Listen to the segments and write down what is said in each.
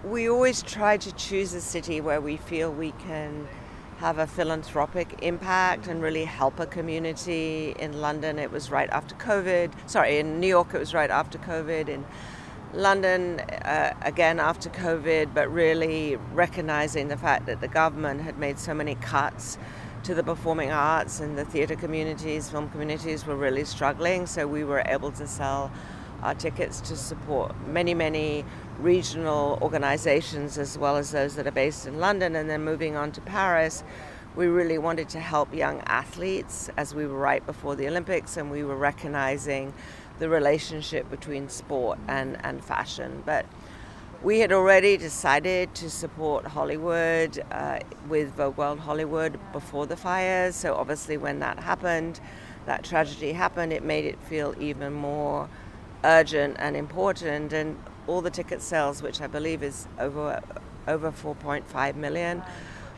We always try to choose a city where we feel we can have a philanthropic impact and really help a community. In London, it was right after COVID. Sorry, in New York, it was right after COVID. In London, again after COVID, but really recognizing the fact that the government had made so many cuts to the performing arts, and the theater communities, film communities were really struggling. So we were able to sell our tickets to support many regional organizations, as well as those that are based in London. And then moving on to Paris, we really wanted to help young athletes, as we were right before the Olympics, and we were recognizing the relationship between sport and fashion. But we had already decided to support Hollywood with Vogue World Hollywood before the fires. So obviously when that happened, that tragedy happened, it made it feel even more urgent and important. And all the ticket sales, which I believe is over 4.5 million,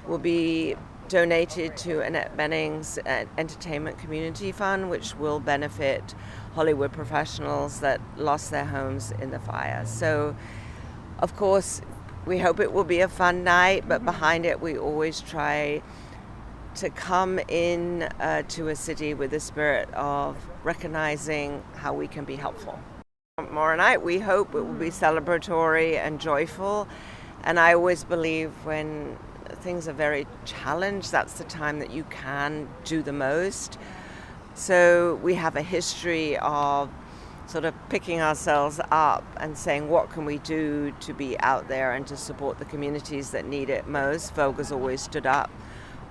will be donated to Annette Bening's Entertainment Community Fund, which will benefit Hollywood professionals that lost their homes in the fire. So, of course, we hope it will be a fun night, but behind it we always try to come in to a city with the spirit of recognizing how we can be helpful. Tomorrow night, we hope it will be celebratory and joyful. And I always believe when things are very challenged, that's the time that you can do the most. So we have a history of sort of picking ourselves up and saying, what can we do to be out there and to support the communities that need it most? Vogue has always stood up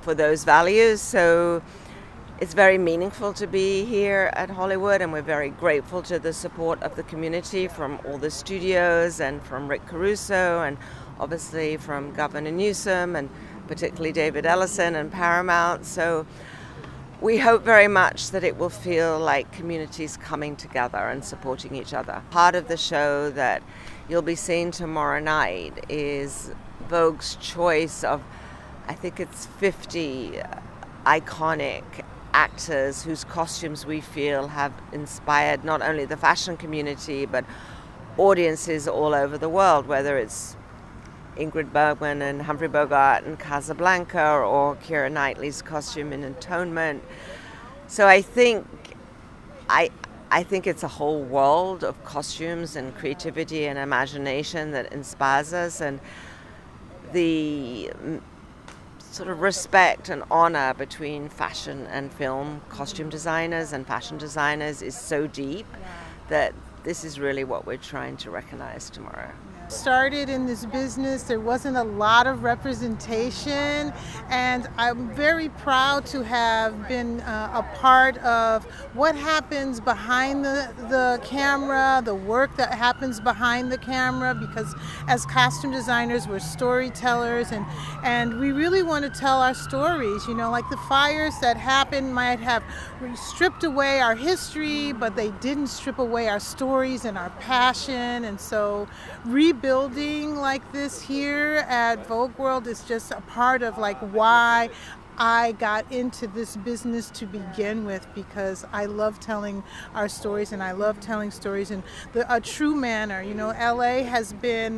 for those values. So it's very meaningful to be here at Hollywood, and we're very grateful to the support of the community from all the studios and from Rick Caruso, and obviously from Governor Newsom, and particularly David Ellison and Paramount. So we hope very much that it will feel like communities coming together and supporting each other. Part of the show that you'll be seeing tomorrow night is Vogue's choice of, I think it's 50 iconic actors whose costumes we feel have inspired not only the fashion community but audiences all over the world, whether it's Ingrid Bergman and Humphrey Bogart in Casablanca, or Keira Knightley's costume in Atonement. So I think it's a whole world of costumes and creativity and imagination that inspires us, and the sort of respect and honor between fashion and film costume designers and fashion designers is so deep that this is really what we're trying to recognize tomorrow. Started in this business, there wasn't a lot of representation, and I'm very proud to have been a part of what happens behind the camera, the work that happens behind the camera, because as costume designers, we're storytellers, and we really want to tell our stories. You know, like the fires that happened might have stripped away our history, but they didn't strip away our stories and our passion. And so rebuilding like this here at Vogue World is just a part of like why I got into this business to begin with, because I love telling our stories, and I love telling stories in a true manner. You know, LA has been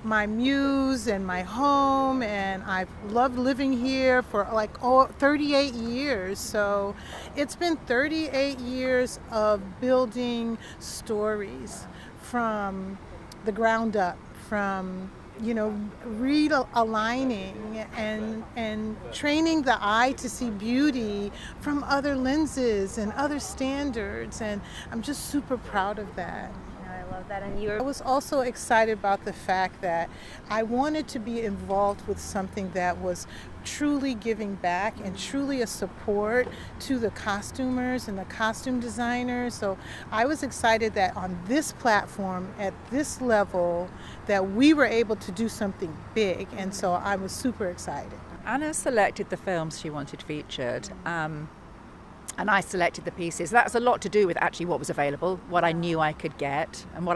my muse and my home, and I've loved living here for like 38 years. So it's been 38 years of building stories from the ground up, from realigning and training the eye to see beauty from other lenses and other standards, and I'm just super proud of that. I love that. And I was also excited about the fact that I wanted to be involved with something that was truly giving back and truly a support to the costumers and the costume designers. So I was excited that on this platform, at this level, that we were able to do something big, and so I was super excited. Anna selected the films she wanted featured, and I selected the pieces. That's a lot to do with actually what was available, what I knew I could get, and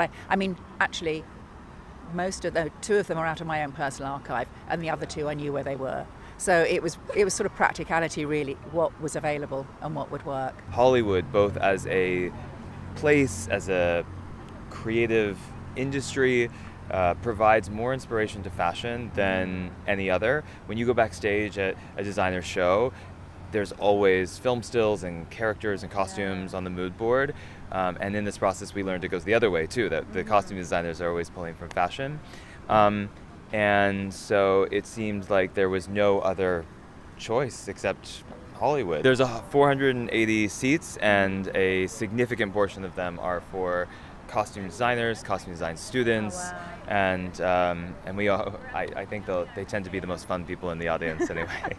actually two of them are out of my own personal archive, and the other two I knew where they were. So it was sort of practicality, really, what was available and what would work. Hollywood, both as a place, as a creative industry, provides more inspiration to fashion than any other. When you go backstage at a designer show, there's always film stills and characters and costumes on the mood board. And in this process, we learned it goes the other way too, that the costume designers are always pulling from fashion. And so it seems like there was no other choice except Hollywood. There's 480 seats, and a significant portion of them are for costume designers, costume design students, and we all, I think they tend to be the most fun people in the audience anyway.